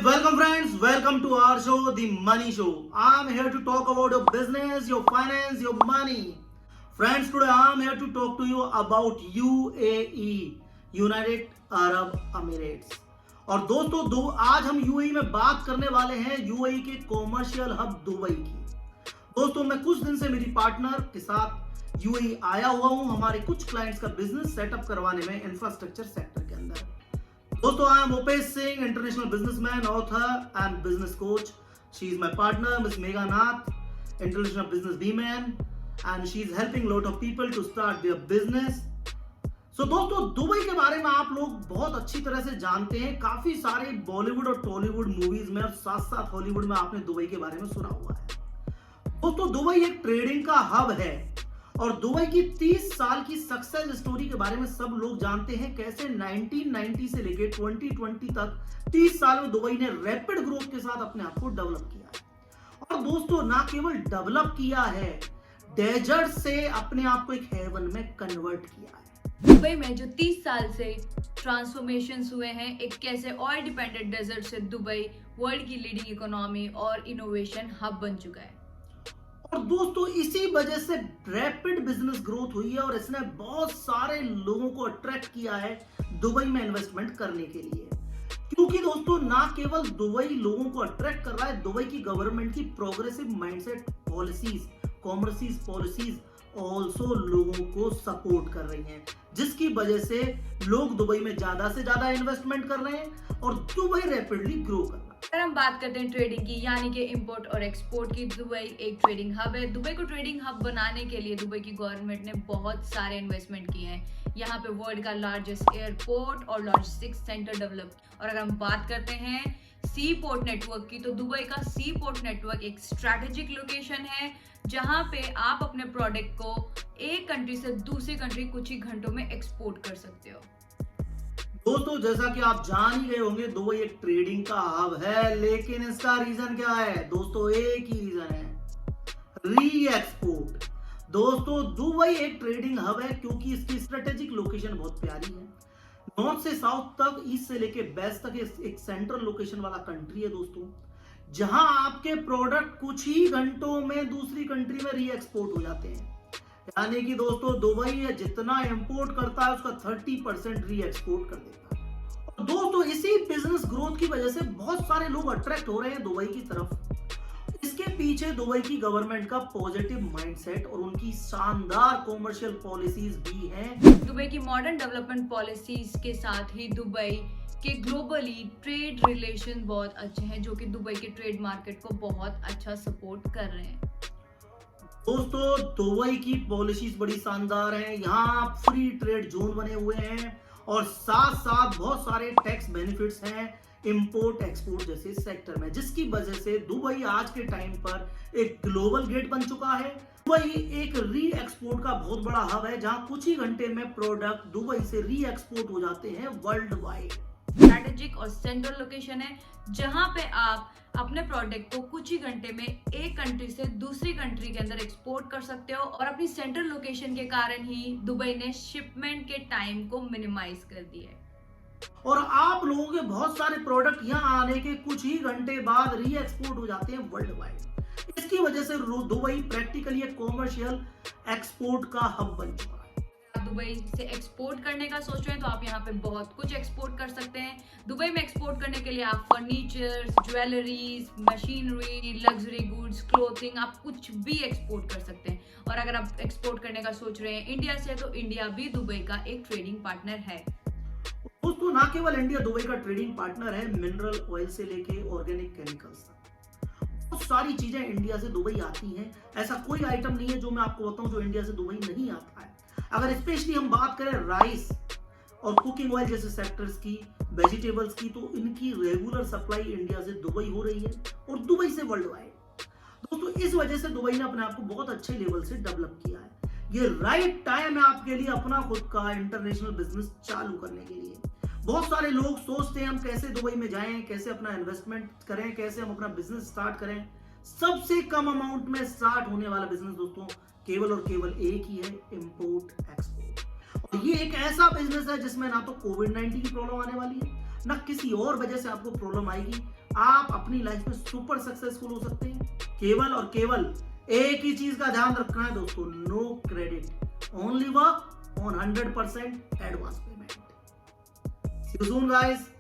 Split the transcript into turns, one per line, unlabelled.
welcome friends. Welcome to our show, The Money Show. I'm here to talk about your business, your finance, your money. Friends, today I'm here to talk to you about UAE, United Arab Emirates. और दोस्तों आज हम UAE में बात करने वाले हैं UAE के कॉमर्शियल हब दुबई की। दोस्तों मैं कुछ दिन से मेरी पार्टनर के साथ यूएई आया हुआ हूं हमारे कुछ क्लाइंट्स का बिजनेस सेटअप करवाने में इंफ्रास्ट्रक्चर सेक्टर के अंदर। दोस्तों I am Upesh Singh, international businessman, author and business coach. She is my partner miss Megha Nath, international business women, and she is helping lot of people to start their business. So दोस्तों Dubai के बारे में आप लोग बहुत अच्छी तरह से जानते हैं. काफी सारे बॉलीवुड और टॉलीवुड मूवीज में और साथ साथ हॉलीवुड में आपने दुबई के बारे में सुना हुआ है. दोस्तों दुबई एक ट्रेडिंग का हब है और दुबई की 30 साल की सक्सेस स्टोरी के बारे में सब लोग जानते हैं. कैसे 1990 से लेकर 2020 तक 30 साल में दुबई ने रैपिड ग्रोथ के साथ अपने आप को डेवलप किया है. और दोस्तों ना केवल डेवलप किया है, डेजर्ट से अपने आप को एक हेवन में कन्वर्ट किया है.
दुबई में जो 30 साल से ट्रांसफॉर्मेशंस हुए हैं, एक कैसे ऑयल डिपेंडेंट डेजर्ट से दुबई वर्ल्ड की लीडिंग इकोनॉमी और इनोवेशन हब बन चुका है.
और दोस्तों इसी वजह से रैपिड बिजनेस ग्रोथ हुई है और इसने बहुत सारे लोगों को अट्रैक्ट किया है दुबई में इन्वेस्टमेंट करने के लिए. क्योंकि दोस्तों ना केवल दुबई लोगों को अट्रैक्ट कर रहा है, दुबई की गवर्नमेंट की progressive mindset policies, commerces policies also लोगों को सपोर्ट कर रही हैं, जिसकी वजह से लोग दुबई में ज्यादा से ज्यादा इन्वेस्टमेंट कर रहे हैं और दुबई रैपिडली ग्रो कर रहा है.
अगर हम बात करते हैं ट्रेडिंग की, यानी कि इंपोर्ट और एक्सपोर्ट की, दुबई एक ट्रेडिंग हब है. दुबई को ट्रेडिंग हब बनाने के लिए दुबई की गवर्नमेंट ने बहुत सारे इन्वेस्टमेंट किए हैं. यहाँ पे वर्ल्ड का लार्जेस्ट एयरपोर्ट और लॉजिस्टिक्स सेंटर डेवलप. और अगर हम बात करते हैं सी पोर्ट नेटवर्क की, तो दुबई का सी पोर्ट नेटवर्क एक स्ट्रैटेजिक लोकेशन है जहां पे आप अपने प्रोडक्ट को एक कंट्री से दूसरी कंट्री कुछ ही घंटों में एक्सपोर्ट कर सकते हो.
दोस्तों जैसा कि आप जान ही गए होंगे, दुबई एक ट्रेडिंग का हब है, लेकिन इसका रीजन क्या है? दोस्तों एक ही रीजन है, री एक्सपोर्ट. दोस्तों दुबई एक ट्रेडिंग हब है क्योंकि इसकी स्ट्रेटेजिक लोकेशन बहुत प्यारी है. नॉर्थ से साउथ तक, ईस्ट से लेके वेस्ट तक एक सेंट्रल लोकेशन वाला कंट्री है दोस्तों, जहां आपके प्रोडक्ट कुछ ही घंटों में दूसरी कंट्री में री एक्सपोर्ट हो जाते हैं. यानी कि दोस्तों दुबई जितना इंपोर्ट करता है उसका 30% री एक्सपोर्ट कर देता है. और दोस्तों इसी बिजनेस ग्रोथ की वजह से बहुत सारे लोग अट्रैक्ट हो रहे हैं दुबई की तरफ. इसके पीछे दुबई की गवर्नमेंट का पॉजिटिव माइंडसेट और उनकी शानदार कॉमर्शियल पॉलिसीज भी हैं.
दुबई की मॉडर्न डेवलपमेंट पॉलिसीज के साथ ही दुबई के ग्लोबली ट्रेड रिलेशन बहुत अच्छे हैं, जो कि दुबई के ट्रेड मार्केट को बहुत अच्छा सपोर्ट कर रहे हैं.
दोस्तों दुबई की पॉलिसीज बड़ी शानदार हैं. यहाँ फ्री ट्रेड जोन बने हुए हैं और साथ साथ बहुत सारे टैक्स बेनिफिट्स हैं इंपोर्ट एक्सपोर्ट जैसे सेक्टर में, जिसकी वजह से दुबई आज के टाइम पर एक ग्लोबल गेट बन चुका है. दुबई एक री एक्सपोर्ट का बहुत बड़ा हब है जहां कुछ ही घंटे में प्रोडक्ट दुबई से री एक्सपोर्ट हो जाते हैं वर्ल्ड वाइड.
स्ट्रैटेजिक और सेंट्रल लोकेशन है जहां पे आप अपने प्रोडक्ट को कुछ ही घंटे में एक कंट्री से दूसरी कंट्री के अंदर एक्सपोर्ट कर सकते हो. और अपनी सेंट्रल लोकेशन के कारण ही दुबई ने शिपमेंट के टाइम को मिनिमाइज कर दिया है.
और आप लोगों के बहुत सारे प्रोडक्ट यहाँ आने के कुछ ही घंटे बाद री एक्सपोर्ट हो जाते हैं वर्ल्ड वाइड. इसकी वजह से दुबई प्रैक्टिकली एक कॉमर्शियल एक्सपोर्ट का हब बन चुका है.
दुबई से एक्सपोर्ट करने का सोच रहे हैं तो आप यहाँ पे बहुत कुछ एक्सपोर्ट कर सकते हैं. दुबई में एक्सपोर्ट करने के लिए आप furniture, jewelleries, machinery, luxury goods, clothing, आप कुछ भी एक्सपोर्ट कर सकते हैं. और अगर आप एक्सपोर्ट करने का सोच रहे हैं इंडिया से, तो इंडिया भी दुबई का एक ट्रेडिंग पार्टनर है.
दोस्तों ना केवल इंडिया दुबई का ट्रेडिंग पार्टनर है, मिनरल ऑयल से लेके ऑर्गेनिक केमिकल्स तक बहुत सारी चीजें इंडिया से दुबई आती हैं. ऐसा कोई आइटम नहीं है जो मैं आपको बताऊं जो इंडिया से दुबई नहीं आता है. अगर स्पेशली हम बात करें राइस और कुकिंग ऑयल जैसे सेक्टर्स की, वेजिटेबल्स की, तो इनकी रेगुलर सप्लाई इंडिया से दुबई हो रही है और दुबई से वर्ल्ड वाइड. दोस्तों इस वजह से दुबई ने अपने आप को बहुत अच्छे लेवल से डेवलप किया है. ये राइट टाइम है आपके लिए अपना खुद का इंटरनेशनल बिजनेस चालू करने के लिए. बहुत सारे लोग सोचते हैं हम कैसे दुबई में जाएं, कैसे अपना इन्वेस्टमेंट करें, कैसे हम अपना बिजनेस स्टार्ट करें. सबसे कम अमाउंट में स्टार्ट होने वाला बिजनेस दोस्तों केवल और केवल एक ही है, इंपोर्ट एक्सपोर्ट. और ये एक ऐसा बिजनेस है जिसमें ना तो कोविड-19 की प्रॉब्लम आने वाली है, ना किसी और वजह से आपको प्रॉब्लम आएगी। आप अपनी लाइफ में सुपर सक्सेसफुल हो सकते हैं। केवल और केवल एक ही चीज का ध्यान रखना है दोस्तों, no credit, only work on 100% advance payment. See you soon guys.